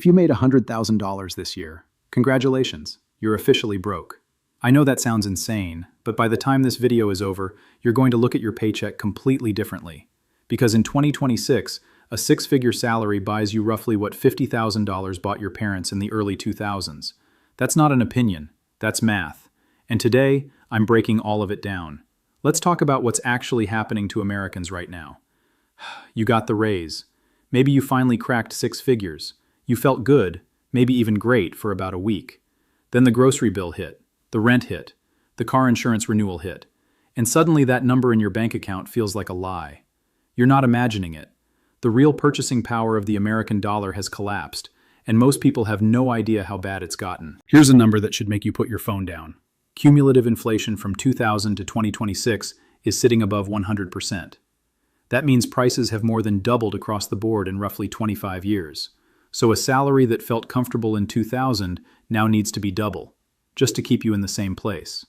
If you made $100,000 this year, congratulations, you're officially broke. I know that sounds insane, but by the time this video is over, you're going to look at your paycheck completely differently. Because in 2026, a six-figure salary buys you roughly what $50,000 bought your parents in the early 2000s. That's not an opinion, that's math. And today, I'm breaking all of it down. Let's talk about what's actually happening to Americans right now. You got the raise. Maybe you finally cracked six figures. You felt good, maybe even great for about a week. Then the grocery bill hit, the rent hit, the car insurance renewal hit, and suddenly that number in your bank account feels like a lie. You're not imagining it. The real purchasing power of the American dollar has collapsed, and most people have no idea how bad it's gotten. Here's a number that should make you put your phone down. Cumulative inflation from 2000 to 2026 is sitting above 100%. That means prices have more than doubled across the board in roughly 25 years. So a salary that felt comfortable in 2000 now needs to be double, just to keep you in the same place.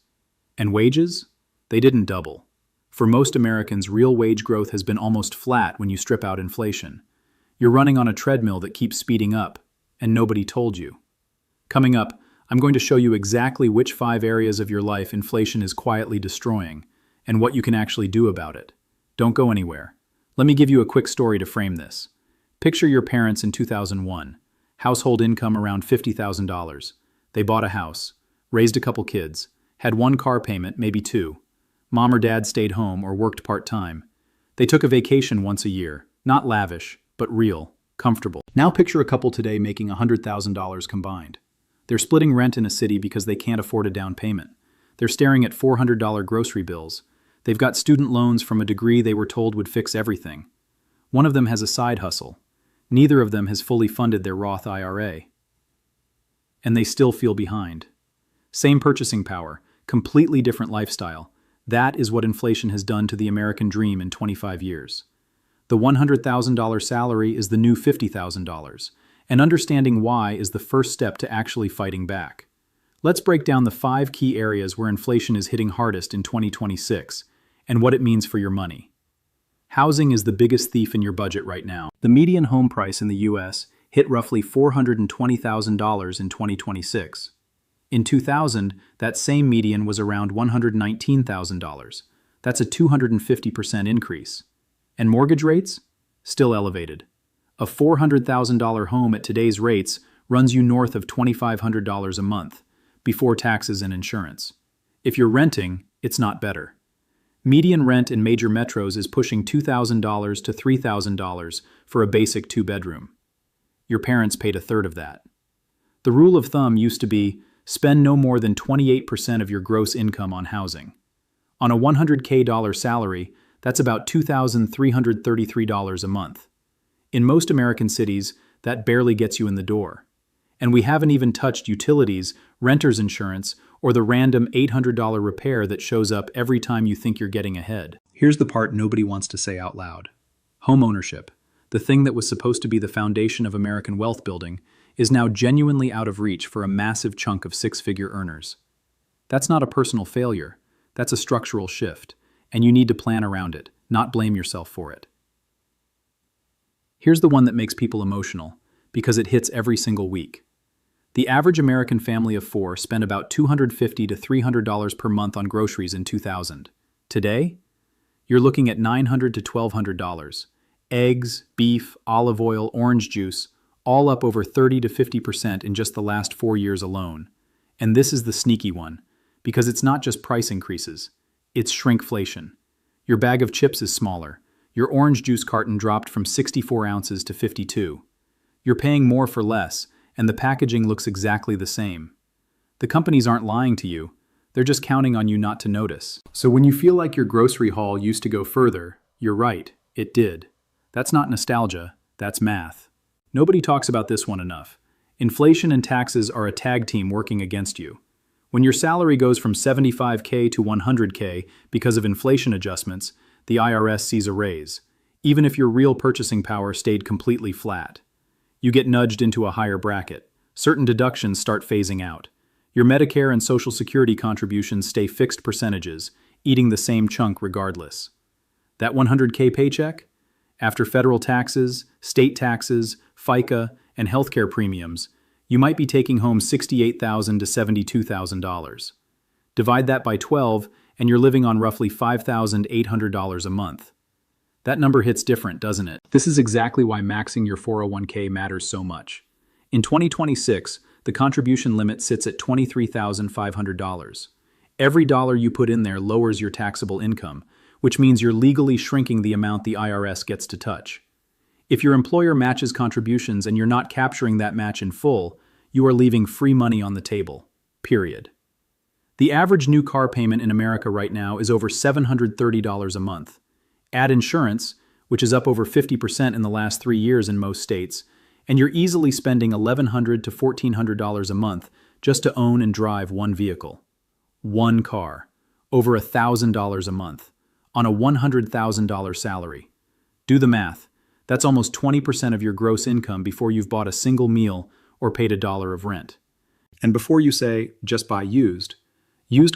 And wages? They didn't double. For most Americans, real wage growth has been almost flat when you strip out inflation. You're running on a treadmill that keeps speeding up, and nobody told you. Coming up, I'm going to show you exactly which 5 areas of your life inflation is quietly destroying, and what you can actually do about it. Don't go anywhere. Let me give you a quick story to frame this. Picture your parents in 2001. Household income around $50,000. They bought a house, raised a couple kids, had one car payment, maybe 2. Mom or dad stayed home or worked part-time. They took a vacation once a year, not lavish, but real, comfortable. Now picture a couple today making $100,000 combined. They're splitting rent in a city because they can't afford a down payment. They're staring at $400 grocery bills. They've got student loans from a degree they were told would fix everything. One of them has a side hustle. Neither of them has fully funded their Roth IRA. And they still feel behind. Same purchasing power, completely different lifestyle. That is what inflation has done to the American dream in 25 years. The $100,000 salary is the new $50,000, and understanding why is the first step to actually fighting back. Let's break down the 5 key areas where inflation is hitting hardest in 2026, and what it means for your money. Housing is the biggest thief in your budget right now. The median home price in the U.S. hit roughly $420,000 in 2026. In 2000, that same median was around $119,000. That's a 250% increase. And mortgage rates? Still elevated. A $400,000 home at today's rates runs you north of $2,500 a month, before taxes and insurance. If you're renting, it's not better. Median rent in major metros is pushing $2,000 to $3,000 for a basic 2-bedroom. Your parents paid a third of that. The rule of thumb used to be, spend no more than 28% of your gross income on housing. On a $100K salary, that's about $2,333 a month. In most American cities, that barely gets you in the door. And we haven't even touched utilities, renter's insurance, or the random $800 repair that shows up every time you think you're getting ahead. Here's the part nobody wants to say out loud. Home ownership, the thing that was supposed to be the foundation of American wealth building, is now genuinely out of reach for a massive chunk of six-figure earners. That's not a personal failure. That's a structural shift, and you need to plan around it, not blame yourself for it. Here's the one that makes people emotional, because it hits every single week. The average American family of 4 spent about $250 to $300 per month on groceries in 2000. Today, you're looking at $900 to $1,200. Eggs, beef, olive oil, orange juice, all up over 30 to 50% in just the last 4 years alone. And this is the sneaky one, because it's not just price increases, it's shrinkflation. Your bag of chips is smaller. Your orange juice carton dropped from 64 ounces to 52. You're paying more for less, and the packaging looks exactly the same. The companies aren't lying to you, they're just counting on you not to notice. So when you feel like your grocery haul used to go further, you're right, it did. That's not nostalgia, that's math. Nobody talks about this one enough. Inflation and taxes are a tag team working against you. When your salary goes from $75K to $100K because of inflation adjustments, the IRS sees a raise, even if your real purchasing power stayed completely flat. You get nudged into a higher bracket. Certain deductions start phasing out. Your Medicare and Social Security contributions stay fixed percentages, eating the same chunk regardless. That $100K paycheck? After federal taxes, state taxes, FICA, and healthcare premiums, you might be taking home $68,000 to $72,000. Divide that by 12, and you're living on roughly $5,800 a month. That number hits different, doesn't it? This is exactly why maxing your 401k matters so much. In 2026, the contribution limit sits at $23,500. Every dollar you put in there lowers your taxable income, which means you're legally shrinking the amount the IRS gets to touch. If your employer matches contributions and you're not capturing that match in full, you are leaving free money on the table. Period. The average new car payment in America right now is over $730 a month. Add insurance, which is up over 50% in the last 3 years in most states, and you're easily spending $1,100 to $1,400 a month just to own and drive one vehicle. One car. Over $1,000 a month. On a $100,000 salary. Do the math. That's almost 20% of your gross income before you've bought a single meal or paid $1 of rent. And before you say, just buy used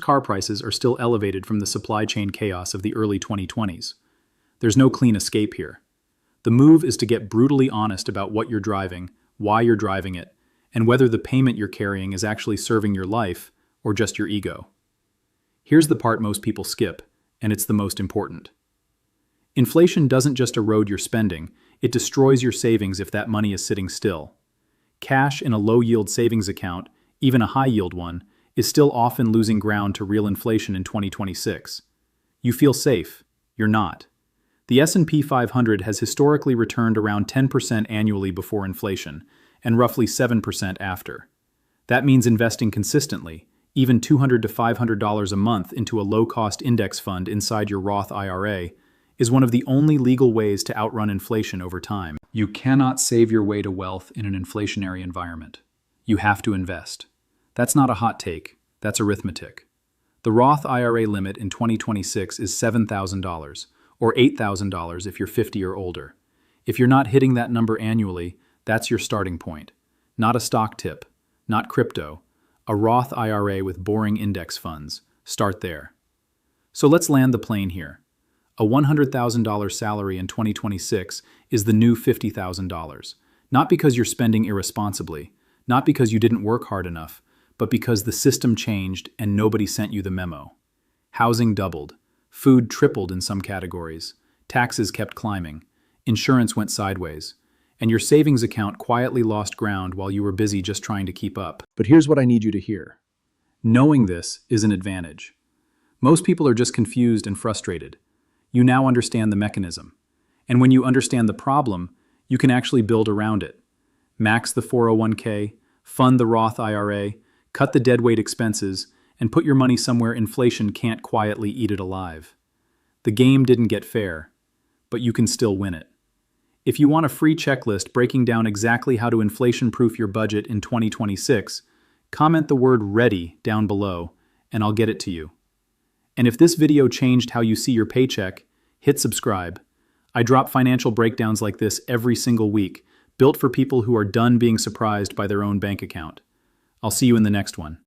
car prices are still elevated from the supply chain chaos of the early 2020s. There's no clean escape here. The move is to get brutally honest about what you're driving, why you're driving it, and whether the payment you're carrying is actually serving your life or just your ego. Here's the part most people skip, and it's the most important. Inflation doesn't just erode your spending, it destroys your savings if that money is sitting still. Cash in a low-yield savings account, even a high-yield one, is still often losing ground to real inflation in 2026. You feel safe. You're not. The S&P 500 has historically returned around 10% annually before inflation, and roughly 7% after. That means investing consistently, even $200 to $500 a month into a low-cost index fund inside your Roth IRA, is one of the only legal ways to outrun inflation over time. You cannot save your way to wealth in an inflationary environment. You have to invest. That's not a hot take, that's arithmetic. The Roth IRA limit in 2026 is $7,000, or $8,000 if you're 50 or older. If you're not hitting that number annually, that's your starting point. Not a stock tip, not crypto, a Roth IRA with boring index funds. Start there. So let's land the plane here. A $100,000 salary in 2026 is the new $50,000. Not because you're spending irresponsibly, not because you didn't work hard enough, but because the system changed and nobody sent you the memo. Housing doubled. Food tripled in some categories. Taxes kept climbing. Insurance went sideways. And your savings account quietly lost ground while you were busy just trying to keep up. But here's what I need you to hear. Knowing this is an advantage. Most people are just confused and frustrated. You now understand the mechanism. And when you understand the problem, you can actually build around it. Max the 401k, fund the Roth IRA, cut the deadweight expenses, and put your money somewhere inflation can't quietly eat it alive. The game didn't get fair, but you can still win it. If you want a free checklist breaking down exactly how to inflation-proof your budget in 2026, comment the word READY down below, and I'll get it to you. And if this video changed how you see your paycheck, hit subscribe. I drop financial breakdowns like this every single week, built for people who are done being surprised by their own bank account. I'll see you in the next one.